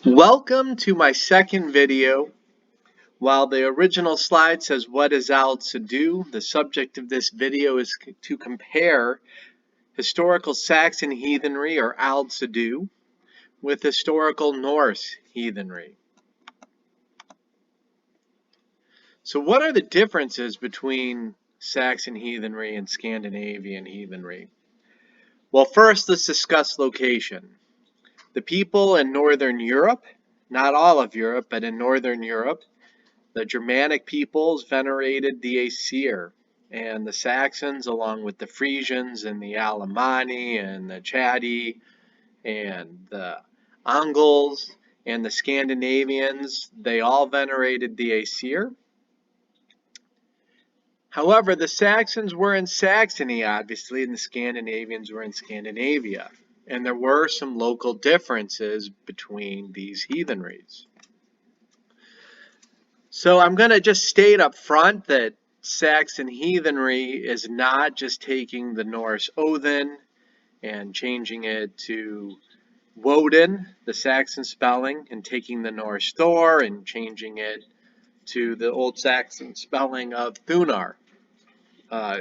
Welcome to my second video. While the original slide says what is Aldsidu, the subject of this video is to compare historical Saxon heathenry or Aldsidu with historical Norse heathenry. So what are the differences between Saxon heathenry and Scandinavian heathenry? Well, first let's discuss location. The people in Northern Europe, not all of Europe, but in Northern Europe, the Germanic peoples venerated the Aesir, and the Saxons, along with the Frisians and the Alemanni and the Chatti and the Angles and the Scandinavians, they all venerated the Aesir. However, the Saxons were in Saxony, obviously, and the Scandinavians were in Scandinavia. And there were some local differences between these heathenries. So I'm going to just state up front that Saxon heathenry is not just taking the Norse Odin and changing it to Woden, the Saxon spelling, and taking the Norse Thor and changing it to the Old Saxon spelling of Thunar.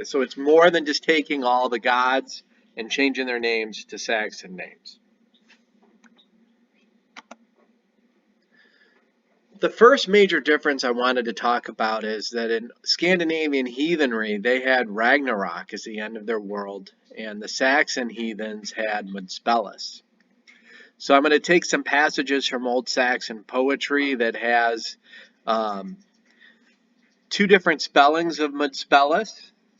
So it's more than just taking all the gods and changing their names to Saxon names. The first major difference I wanted to talk about is that in Scandinavian heathenry, they had Ragnarok as the end of their world, and the Saxon heathens had Mudspellus. So I'm going to take some passages from Old Saxon poetry that has two different spellings of Mudspellus.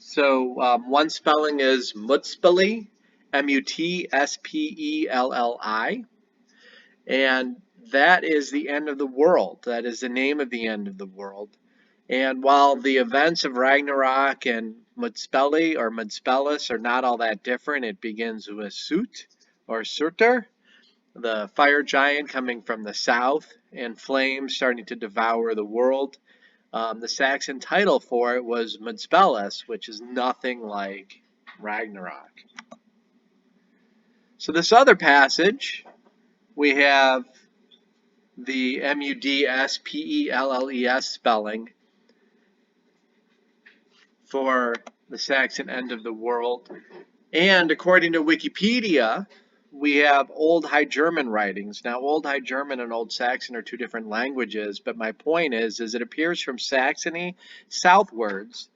So one spelling is Mudspelli, M-U-T-S-P-E-L-L-I, and that is the end of the world. That is the name of the end of the world. And while the events of Ragnarok and Mudspelli or Mudspellus are not all that different, it begins with Sut or Surtur, the fire giant coming from the south, and flames starting to devour the world. The Saxon title for it was Mudspellus, which is nothing like Ragnarok. So this other passage, we have the M-U-D-S-P-E-L-L-E-S spelling for the Saxon end of the world. And according to Wikipedia, we have Old High German writings. Now, Old High German and Old Saxon are two different languages, but my point is it appears from Saxony southwards,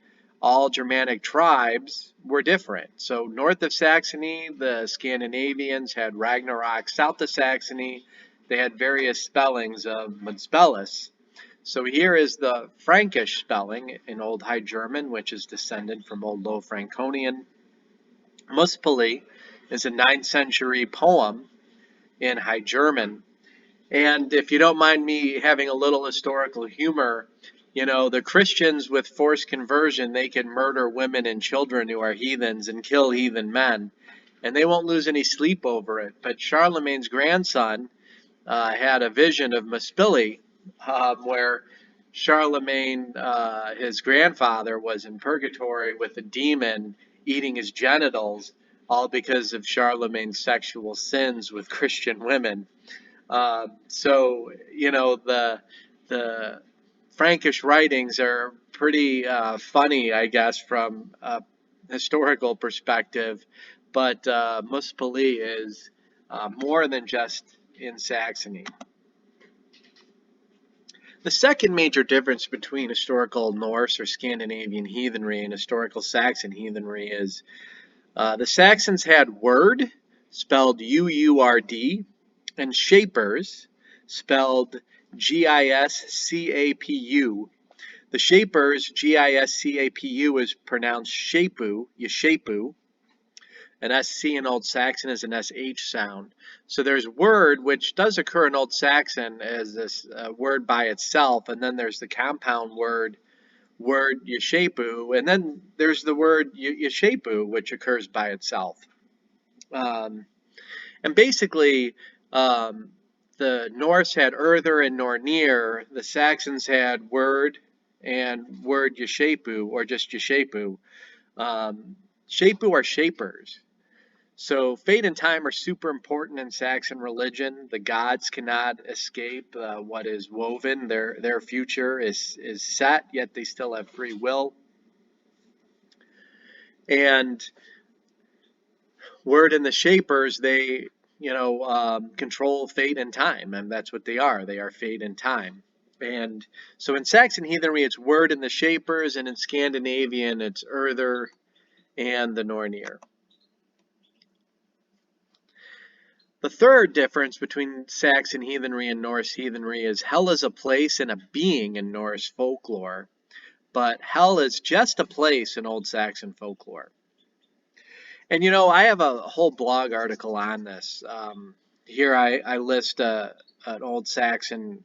all Germanic tribes were different. So north of Saxony, the Scandinavians had Ragnarok. South of Saxony, they had various spellings of Mudspellus. So here is the Frankish spelling in Old High German, which is descended from Old Low Franconian. Muspelli is a 9th century poem in High German. And if you don't mind me having a little historical humor, you know, the Christians with forced conversion, they can murder women and children who are heathens and kill heathen men, and they won't lose any sleep over it. But Charlemagne's grandson had a vision of Muspelli, where Charlemagne, his grandfather, was in purgatory with a demon eating his genitals, all because of Charlemagne's sexual sins with Christian women. So, you know, the Frankish writings are pretty funny, I guess, from a historical perspective, but Muspelli is more than just in Saxony. The second major difference between historical Norse or Scandinavian heathenry and historical Saxon heathenry is the Saxons had word, spelled U-U-R-D, and shapers, spelled G-I-S-C-A-P-U. The shapers, G-I-S-C-A-P-U, is pronounced shapu, yeshapu. An SC in Old Saxon is an SH sound. So there's word, which does occur in Old Saxon as this word by itself, and then there's the compound word yeshapu, and then there's the word yeshapu, which occurs by itself. And basically, the Norse had Urther and Nornir. The Saxons had word and word yeshapu, or just yeshapu. Shapu are shapers. So fate and time are super important in Saxon religion. The gods cannot escape what is woven. Their future is set, yet they still have free will. And Word and the Shapers, they control fate and time, and that's what they are. They are fate and time. And so in Saxon Heathenry, it's Word and the Shapers, and in Scandinavian, it's Urther and the Nornir. The third difference between Saxon heathenry and Norse heathenry is hell is a place and a being in Norse folklore, but hell is just a place in Old Saxon folklore. And I have a whole blog article on this. Here I list an Old Saxon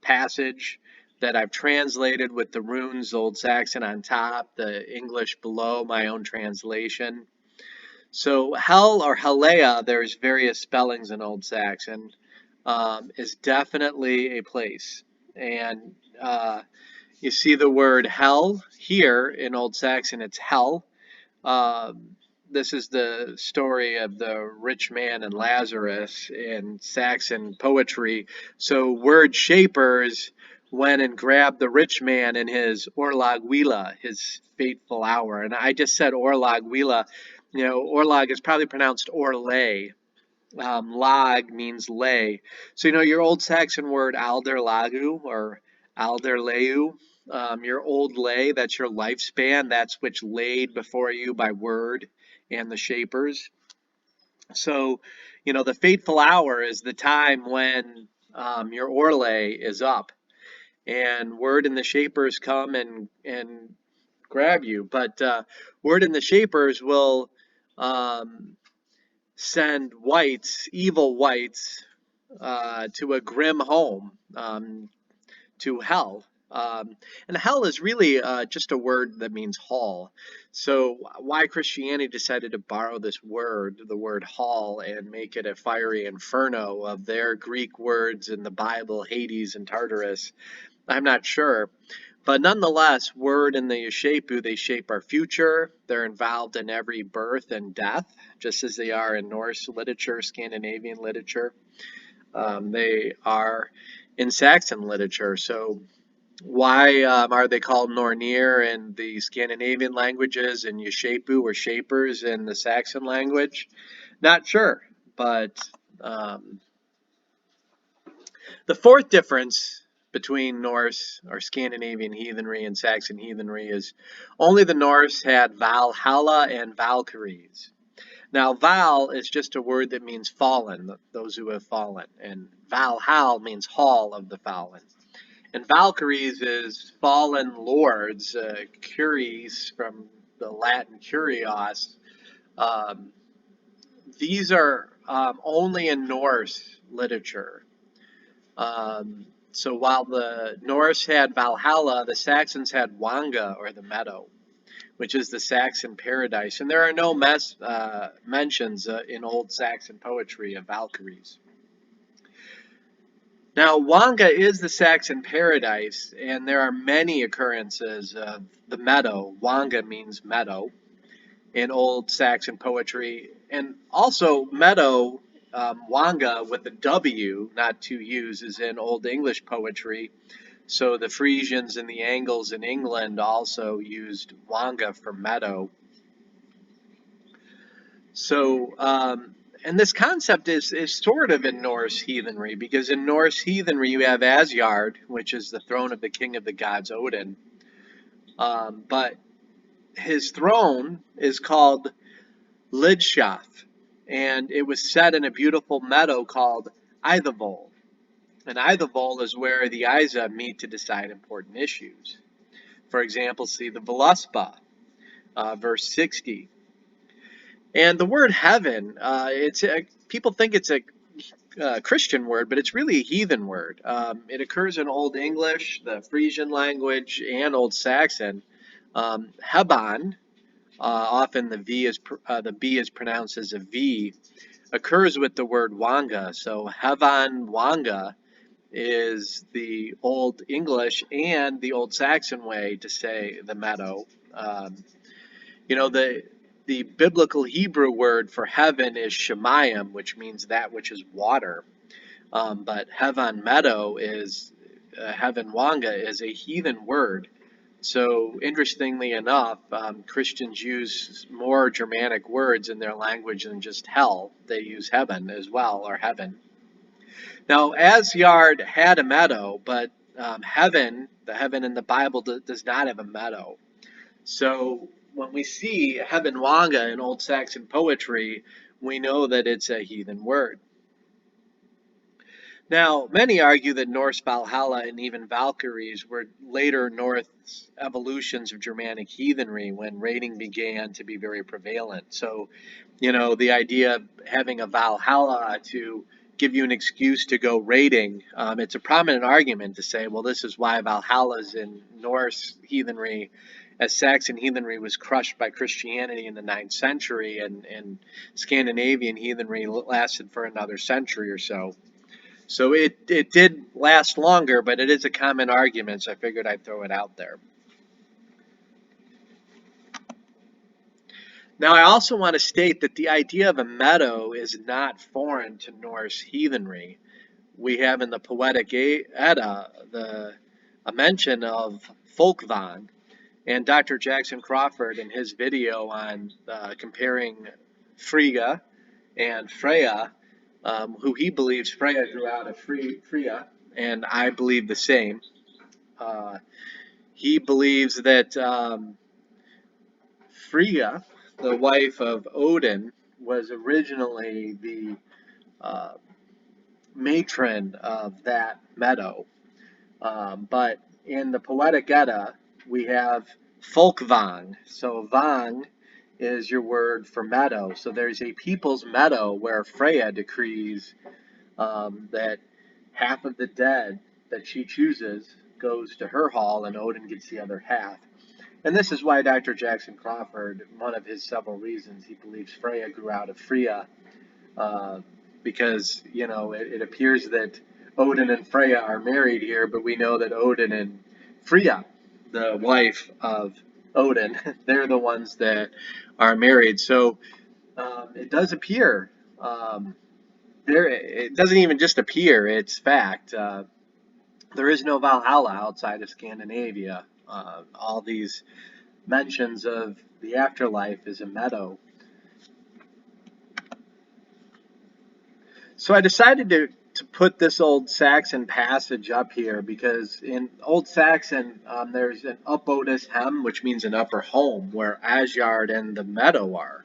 passage that I've translated with the runes Old Saxon on top, the English below, my own translation. So hell or Helea, there's various spellings in Old Saxon, is definitely a place. And you see the word hell here in Old Saxon, it's hell. This is the story of the rich man and Lazarus in Saxon poetry. So word shapers went and grabbed the rich man in his Orlag Wila, his fateful hour. And I just said Orlag Wila. Orlag is probably pronounced Orlay. Lag means lay. So, your Old Saxon word alderlagu or alderleu, your old lay, that's your lifespan. That's which laid before you by word and the shapers. So, the fateful hour is the time when your orlay is up and word and the shapers come and grab you. But word and the shapers will send whites, evil whites, to a grim home, to hell. And hell is really just a word that means hall. So why Christianity decided to borrow this word, the word hall, and make it a fiery inferno of their Greek words in the Bible, Hades and Tartarus, I'm not sure. But nonetheless, word and the Yeshepu, they shape our future. They're involved in every birth and death, just as they are in Norse literature, Scandinavian literature. They are in Saxon literature. So why are they called Nornir in the Scandinavian languages and Yeshepu or shapers in the Saxon language? Not sure. But the fourth difference between Norse or Scandinavian heathenry and Saxon heathenry is only the Norse had Valhalla and Valkyries. Now, Val is just a word that means fallen, those who have fallen, and Valhall means hall of the fallen. And Valkyries is fallen lords, curies from the Latin curios. Um, these are only in Norse literature. So while the Norse had Valhalla, the Saxons had Uuanga, or the Meadow, which is the Saxon paradise. And there are no mentions in Old Saxon poetry of Valkyries. Now, Uuanga is the Saxon paradise, and there are many occurrences of the Meadow. Uuanga means meadow in Old Saxon poetry. And also, Meadow, Uuanga with a W, not two U's, is in Old English poetry. So the Frisians and the Angles in England also used Uuanga for meadow. So, and this concept is sort of in Norse heathenry, because in Norse heathenry you have Asgard, which is the throne of the king of the gods, Odin. But his throne is called Lidshaf, and it was set in a beautiful meadow called Eidavol. And Eidavol is where the Isa meet to decide important issues. For example, see the Voluspa, verse 60. And the word heaven, people think it's a Christian word, but it's really a heathen word. It occurs in Old English, the Frisian language, and Old Saxon. Heban, often the B is pronounced as a V, occurs with the word Wanga. So Hevan Wanga is the Old English and the Old Saxon way to say the meadow. The The biblical Hebrew word for heaven is shemayim, which means that which is water. But heaven meadow is Uuanga is a heathen word. So interestingly enough, Christians use more Germanic words in their language than just hell. They use heaven as well, or heaven. Now, Asgard had a meadow, but heaven, the heaven in the Bible, does not have a meadow. So when we see Uuanga in Old Saxon poetry, we know that it's a heathen word. Now, many argue that Norse Valhalla and even Valkyries were later Norse evolutions of Germanic heathenry when raiding began to be very prevalent. So, the idea of having a Valhalla to give you an excuse to go raiding, it's a prominent argument to say, well, this is why Valhalla's in Norse heathenry, as Saxon heathenry was crushed by Christianity in the 9th century, and Scandinavian heathenry lasted for another century or so. So it did last longer, but it is a common argument, so I figured I'd throw it out there. Now, I also want to state that the idea of a meadow is not foreign to Norse heathenry. We have in the Poetic Edda a mention of Folkvang, and Dr. Jackson Crawford in his video on comparing Frigga and Freya, who he believes Freya grew out of Freya, and I believe the same. He believes that Frigga, the wife of Odin, was originally the uh, matron of that meadow. But in the Poetic Edda, we have Folkvang. So Vang is your word for meadow. So there's a people's meadow where Freya decrees that half of the dead that she chooses goes to her hall and Odin gets the other half. And this is why Dr. Jackson Crawford, one of his several reasons, he believes Freya grew out of Freya, because, it appears that Odin and Freya are married here, but we know that Odin and Freya, the wife of Odin, they're the ones that are married. So it does appear, it doesn't even just appear, it's fact. There is no Valhalla outside of Scandinavia. All these mentions of the afterlife is a meadow. So I decided to put this Old Saxon passage up here because in Old Saxon there's an upodus hem, which means an upper home, where Asgard and the meadow are.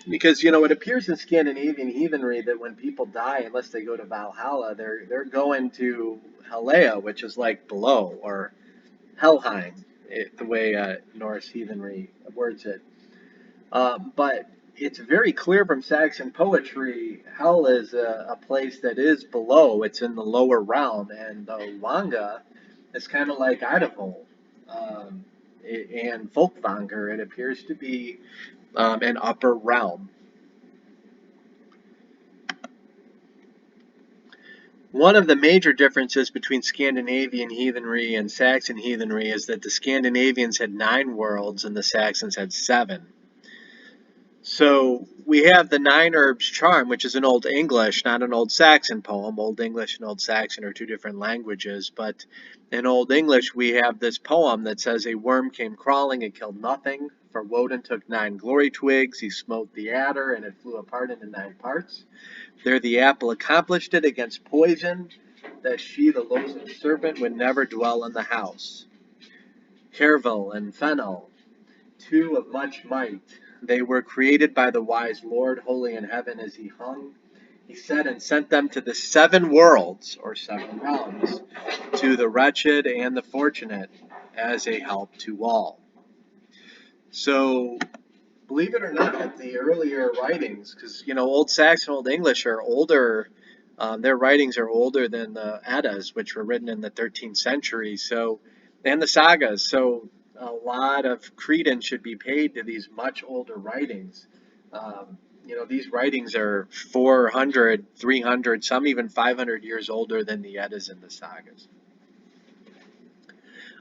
Because it appears in Scandinavian heathenry that when people die, unless they go to Valhalla, they're going to Helea, which is like below, or Helheim, the way Norse heathenry words it. But it's very clear from Saxon poetry, hell is a place that is below. It's in the lower realm, and the Uuanga is kind of like Idaho and Folkvanger. It appears to be an upper realm. One of the major differences between Scandinavian heathenry and Saxon heathenry is that the Scandinavians had 9 worlds and the Saxons had 7. So we have the 9 Herbs Charm, which is an Old English, not an Old Saxon poem. Old English and Old Saxon are 2 different languages, but in Old English we have this poem that says, a worm came crawling and killed nothing, for Woden took 9 glory twigs, he smote the adder, and it flew apart into 9 parts. There the apple accomplished it against poison, that she, the loathsome serpent, would never dwell in the house. Hervel and Fennel, 2 of much might, they were created by the wise Lord, holy in heaven as he hung. He said and sent them to the 7 worlds, or 7 realms, to the wretched and the fortunate, as a help to all. So, believe it or not, the earlier writings, because, Old Saxon, Old English are older, their writings are older than the Eddas, which were written in the 13th century, and the sagas. So a lot of credence should be paid to these much older writings. These writings are 400, 300, some even 500 years older than the Eddas and the sagas.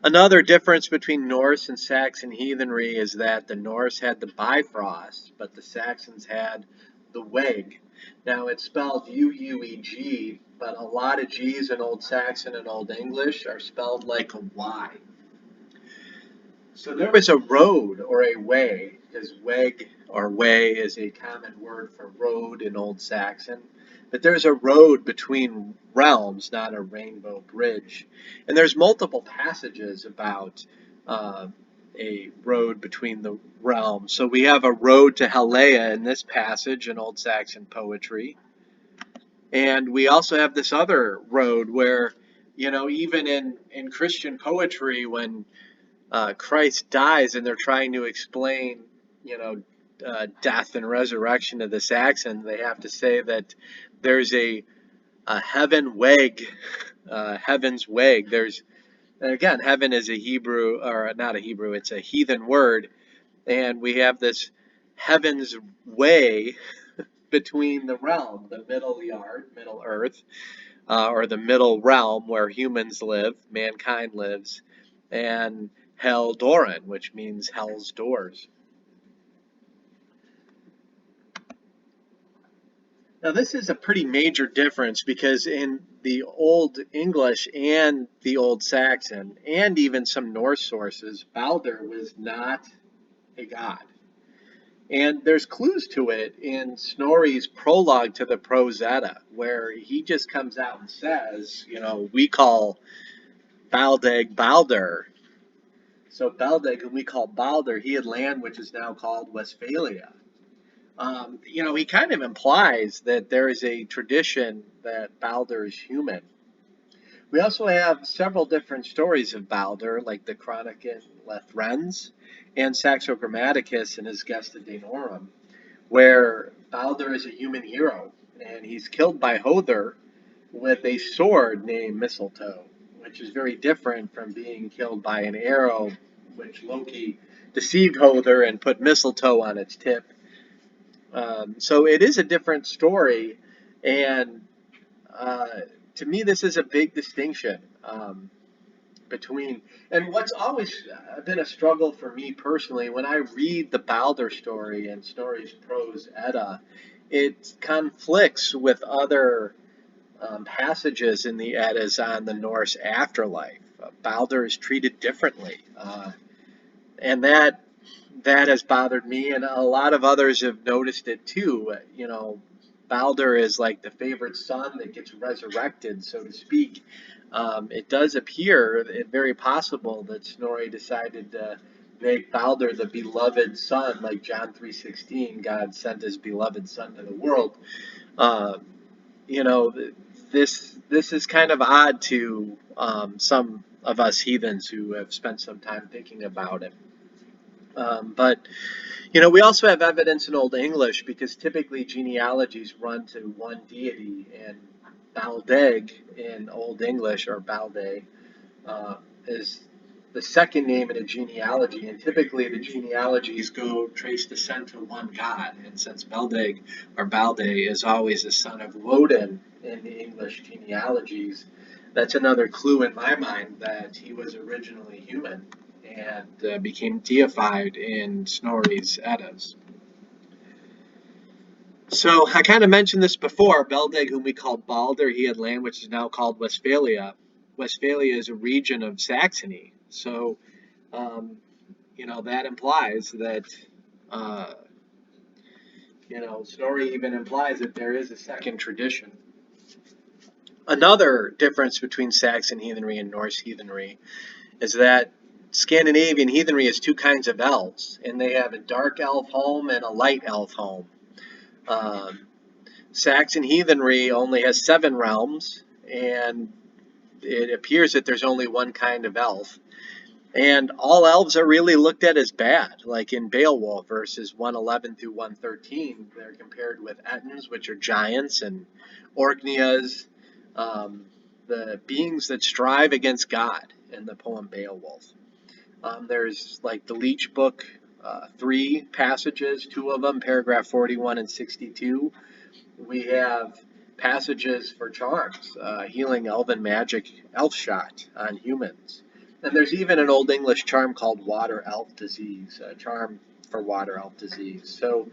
Another difference between Norse and Saxon heathenry is that the Norse had the Bifrost, but the Saxons had the Weg. Now it's spelled uueg, but a lot of G's in Old Saxon and Old English are spelled like a Y. So there was a road or a way, because weg or way is a common word for road in Old Saxon. But there's a road between realms, not a rainbow bridge. And there's multiple passages about a road between the realms. So we have a road to Helea in this passage in Old Saxon poetry. And we also have this other road where, even in Christian poetry, when Christ dies and they're trying to explain, death and resurrection of the Saxon, they have to say that there's a heaven weg, heaven's weg. And again, heaven is a Hebrew, or not a Hebrew, it's a heathen word. And we have this heaven's way between the realm, the middle yard, middle earth, or the middle realm where humans live, mankind lives, and Hell Doran, which means hell's doors. Now, this is a pretty major difference because in the Old English and the Old Saxon, and even some Norse sources, Balder was not a god. And there's clues to it in Snorri's prologue to the Prose Edda, where he just comes out and says, we call Baldeg Balder. So Beldeg, whom we call Balder, he had land which is now called Westphalia. He kind of implies that there is a tradition that Balder is human. We also have several different stories of Balder, like the Chronicle Lethrens and Saxo Grammaticus in his Gesta Danorum, where Balder is a human hero, and he's killed by Hother with a sword named Mistletoe, which is very different from being killed by an arrow, which Loki deceived Hother and put mistletoe on its tip. So it is a different story, and to me, this is a big distinction between. And what's always been a struggle for me personally, when I read the Balder story and Snorri's Prose Edda, it conflicts with other passages in the Eddas on the Norse afterlife. Balder is treated differently, and that has bothered me, and a lot of others have noticed it too. Balder is like the favorite son that gets resurrected, so to speak. It does appear very possible that Snorri decided to make Balder the beloved son, like John 3:16. God sent his beloved son to the world. Uh, you know, this is kind of odd to some of us heathens who have spent some time thinking about it. But we also have evidence in Old English because typically genealogies run to one deity, and Baldeg in Old English, or Balde, is the second name in a genealogy, and typically the genealogies trace descent to one god. And since Beldeg or Balde is always the son of Woden in the English genealogies, that's another clue in my mind that he was originally human and became deified in Snorri's Eddas. So I kind of mentioned this before. Beldeg, whom we called Balder, he had land which is now called Westphalia. Westphalia is a region of Saxony. So, that implies that, Snorri even implies that there is a second tradition. Another difference between Saxon heathenry and Norse heathenry is that Scandinavian heathenry has two kinds of elves, and they have a dark elf home and a light elf home. Saxon heathenry only has 7 realms, and it appears that there's only one kind of elf. And all elves are really looked at as bad. Like in Beowulf, verses 111 through 113, they're compared with Ettins, which are giants, and Orkneys, the beings that strive against God in the poem Beowulf. There's like the Leech Book, 3 passages, 2 of them, paragraph 41 and 62. We have passages for charms, healing elven magic, elf shot on humans. And there's even an Old English charm called water elf disease, a charm for water elf disease. So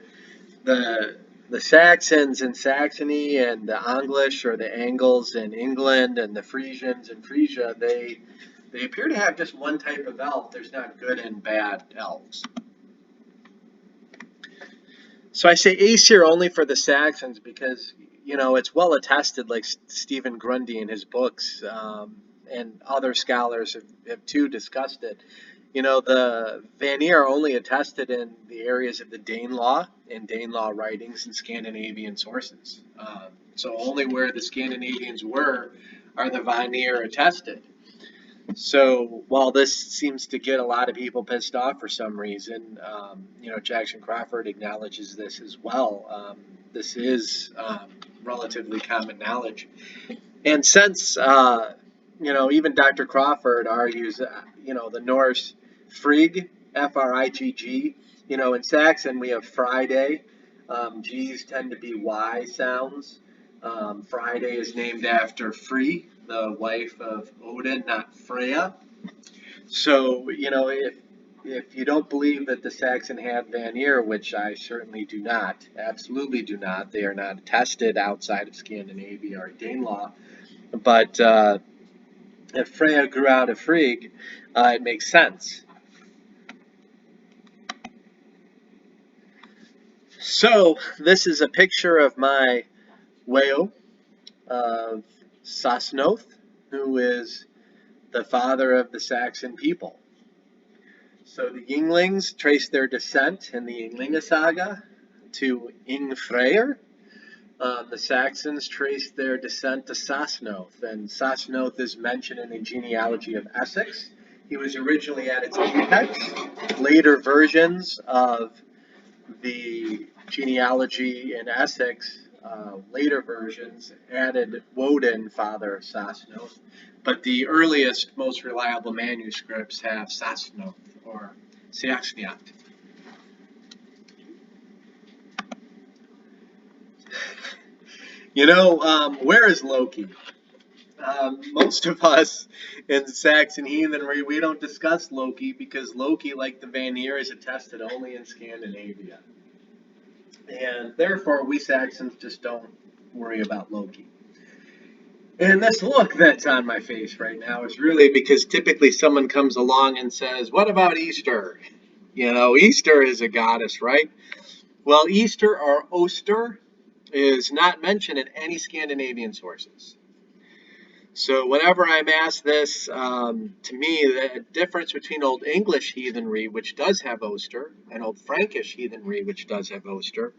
the the Saxons in Saxony and the English or the Angles in England and the Frisians in Frisia, they appear to have just one type of elf. There's not good and bad elves. So I say Aesir only for the Saxons because, it's well attested, like Stephen Grundy in his books, and other scholars have too discussed it. The Vanir are only attested in the areas of the Danelaw and Danelaw writings and Scandinavian sources. So only where the Scandinavians were are the Vanir attested. So while this seems to get a lot of people pissed off for some reason, Jackson Crawford acknowledges this as well. This is relatively common knowledge. And since, even Dr. Crawford argues, the Norse Frigg, Frigg, in Saxon we have Friday. G's tend to be Y sounds. Friday is named after Frey, the wife of Odin, not Freya. So, if you don't believe that the Saxon had Vanir, which I certainly do not, absolutely do not, they are not tested outside of Scandinavia or Danelaw. But if Freya grew out of Frigg, it makes sense. So this is a picture of my whale of Sasnoth, who is the father of the Saxon people. So the Yinglings trace their descent in the Ynglinga saga to Ingfreyr. The Saxons traced their descent to Sasnoth, and Sasnoth is mentioned in the genealogy of Essex. He was originally at its apex. Later versions of the genealogy in Essex, later versions, added Woden, father of Sasnoth, but the earliest, most reliable manuscripts have Sasnoth or Saxniat. Where is Loki? Most of us in Saxon Heathenry, we don't discuss Loki because Loki, like the Vanir, is attested only in Scandinavia. And therefore, we Saxons just don't worry about Loki. And this look that's on my face right now is really because typically someone comes along and says, what about Easter? Easter is a goddess, right? Well, Easter or Oster is not mentioned in any Scandinavian sources. So whenever I'm asked this, to me, the difference between Old English heathenry, which does have Oster, and Old Frankish heathenry, which does have Oster,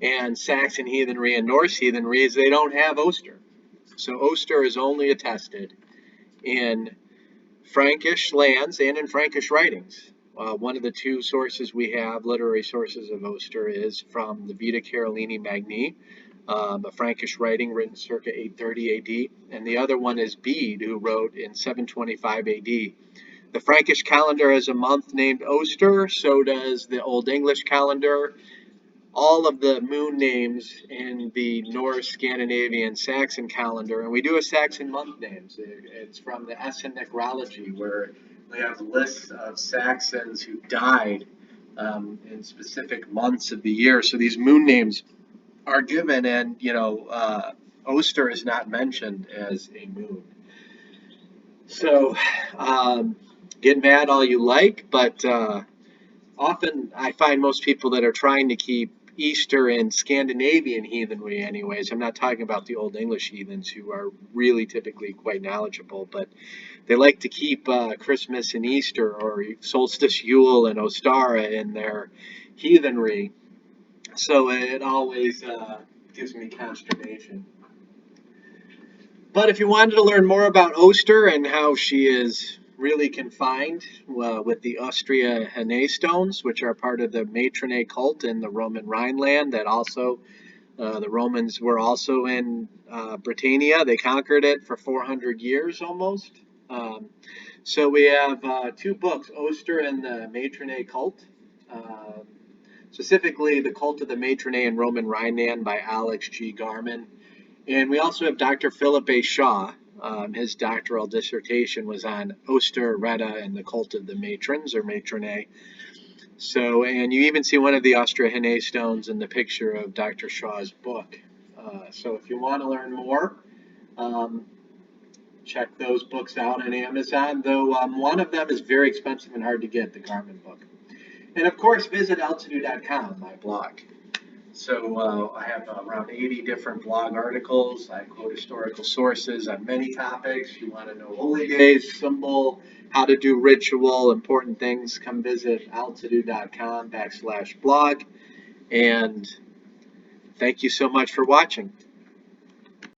and Saxon heathenry and Norse heathenry is they don't have Oster. So Oster is only attested in Frankish lands and in Frankish writings. One of the two sources we have, literary sources of Oster, is from the Vita Carolini Magni, a Frankish writing written circa 830 AD, and the other one is Bede, who wrote in 725 AD. The Frankish calendar has a month named Oster, so does the Old English calendar. All of the moon names in the Norse, Scandinavian, Saxon calendar, and we do have Saxon month names. It's from the Essen Necrology, where we have lists of Saxons who died in specific months of the year. So these moon names are given, and Oster is not mentioned as a moon. So get mad all you like, but often I find most people that are trying to keep Easter in Scandinavian heathenry anyways. I'm not talking about the Old English heathens who are really typically quite knowledgeable, but they like to keep Christmas and Easter or solstice Yule and Ostara in their heathenry. So it always gives me consternation. But if you wanted to learn more about Oster and how she is really confined with the Austria Hene stones, which are part of the Matrone cult in the Roman Rhineland, that also the Romans were also in Britannia. They conquered it for 400 years almost. So we have two books, Oster and the Matrone cult. Specifically, The Cult of the Matrone in Roman Rhineland by Alex G. Garman. And we also have Dr. Philip A. Shaw, His doctoral dissertation was on Oster, Retta, and the cult of the matrons or matronae. So, and you even see one of the Austrahene stones in the picture of Dr. Shaw's book. So if you want to learn more, um, check those books out on Amazon, though one of them is very expensive and hard to get, the Garmin book. And of course, visit Aldsidu.com, my blog. So I have around 80 different blog articles. I quote historical sources on many topics. You want to know holy days, symbol, how to do ritual, important things, come visit Aldsidu.com/blog. And thank you so much for watching.